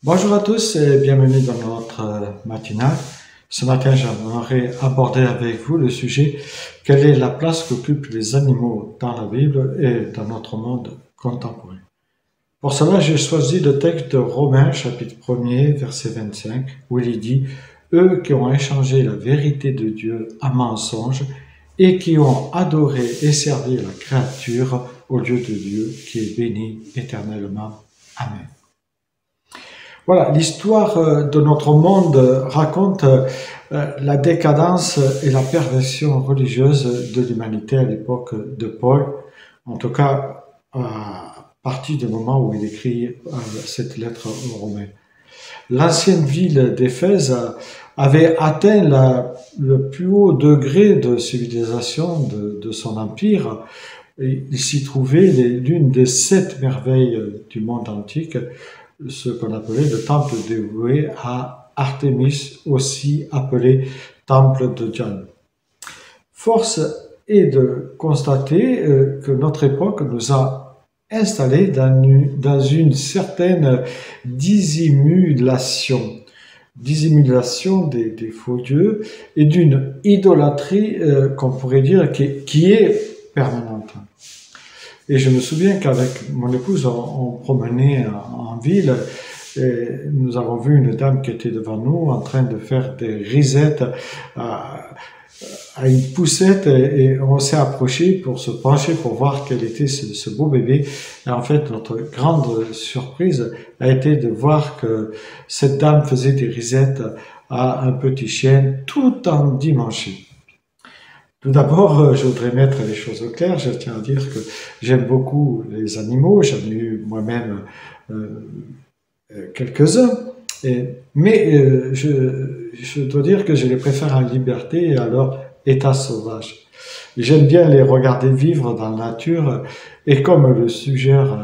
Bonjour à tous et bienvenue dans notre matinale. Ce matin, j'aimerais aborder avec vous le sujet « Quelle est la place qu'occupent les animaux dans la Bible et dans notre monde contemporain ?» Pour cela, j'ai choisi le texte de Romains, chapitre 1er, verset 25, où il dit « Eux qui ont échangé la vérité de Dieu à mensonge et qui ont adoré et servi la créature au lieu de Dieu qui est béni éternellement. Amen. » Voilà, l'histoire de notre monde raconte la décadence et la perversion religieuse de l'humanité à l'époque de Paul, en tout cas à partir du moment où il écrit cette lettre aux Romains. L'ancienne ville d'Éphèse avait atteint le plus haut degré de civilisation de son empire. Il s'y trouvait l'une des 7 merveilles du monde antique, ce qu'on appelait le temple dévoué à Artémis, aussi appelé temple de Diane. Force est de constater que notre époque nous a installés dans une certaine dissimulation des faux dieux et d'une idolâtrie qu'on pourrait dire qui est permanente. Et je me souviens qu'avec mon épouse, on promenait en ville et nous avons vu une dame qui était devant nous en train de faire des risettes à une poussette et on s'est approché pour se pencher pour voir quel était ce beau bébé. Et en fait, notre grande surprise a été de voir que cette dame faisait des risettes à un petit chien tout endimanché. Tout d'abord, je voudrais mettre les choses au clair. Je tiens à dire que j'aime beaucoup les animaux. J'en ai eu moi-même quelques-uns. Mais je dois dire que je les préfère en liberté et à leur état sauvage. J'aime bien les regarder vivre dans la nature. Et comme le suggère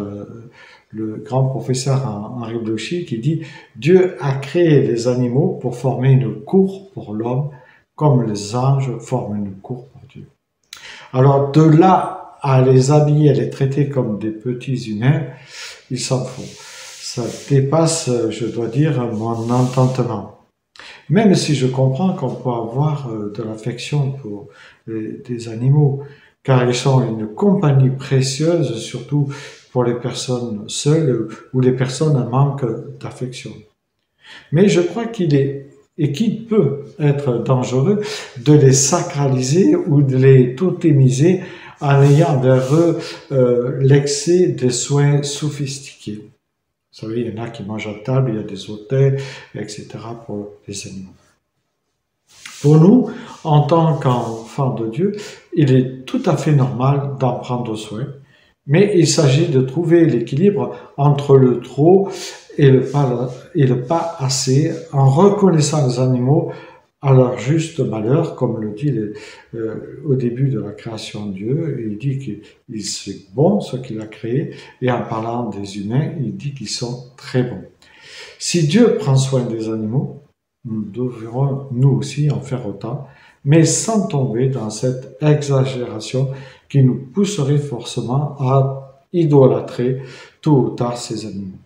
le grand professeur Henri Blocher qui dit « Dieu a créé les animaux pour former une cour pour l'homme, comme les anges forment une cour pour Dieu. » Alors de là à les habiller, à les traiter comme des petits humains, il s'en faut. Ça dépasse, je dois dire, mon entendement. Même si je comprends qu'on peut avoir de l'affection pour des animaux, car ils sont une compagnie précieuse, surtout pour les personnes seules ou les personnes en manque d'affection. Mais je crois qu'il peut être dangereux de les sacraliser ou de les totémiser en ayant vers eux l'excès des soins sophistiqués. Vous savez, il y en a qui mangent à table, il y a des hôtels, etc. pour les animaux. Pour nous, en tant qu'enfants de Dieu, il est tout à fait normal d'en prendre soin, mais il s'agit de trouver l'équilibre entre le trop et le pas assez, en reconnaissant les animaux à leur juste malheur, comme le dit au début de la création de Dieu. Il dit qu'il c'est bon ce qu'il a créé, et en parlant des humains, il dit qu'ils sont très bons. Si Dieu prend soin des animaux, nous devrons nous aussi en faire autant, mais sans tomber dans cette exagération qui nous pousserait forcément à idolâtrer tôt ou tard ces animaux.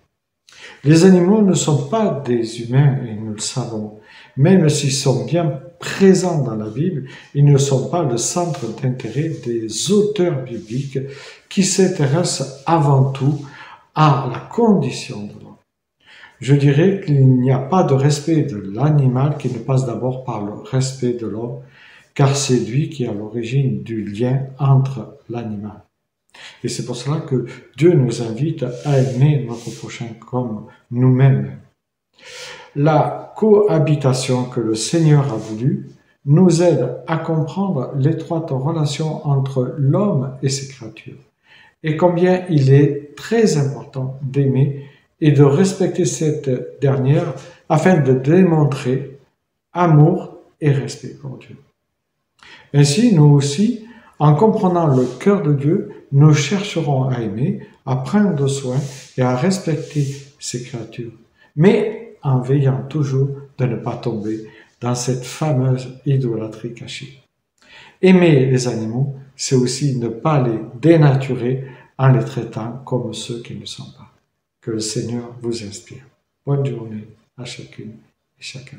Les animaux ne sont pas des humains, et nous le savons. Même s'ils sont bien présents dans la Bible, ils ne sont pas le centre d'intérêt des auteurs bibliques qui s'intéressent avant tout à la condition de l'homme. Je dirais qu'il n'y a pas de respect de l'animal qui ne passe d'abord par le respect de l'homme, car c'est lui qui est à l'origine du lien entre l'animal. Et c'est pour cela que Dieu nous invite à aimer notre prochain comme nous-mêmes. La cohabitation que le Seigneur a voulu nous aide à comprendre l'étroite relation entre l'homme et ses créatures, et combien il est très important d'aimer et de respecter cette dernière afin de démontrer amour et respect pour Dieu. Ainsi, nous aussi, en comprenant le cœur de Dieu, nous chercherons à aimer, à prendre soin et à respecter ses créatures, mais en veillant toujours de ne pas tomber dans cette fameuse idolâtrie cachée. Aimer les animaux, c'est aussi ne pas les dénaturer en les traitant comme ceux qui ne sont pas. Que le Seigneur vous inspire. Bonne journée à chacune et chacun.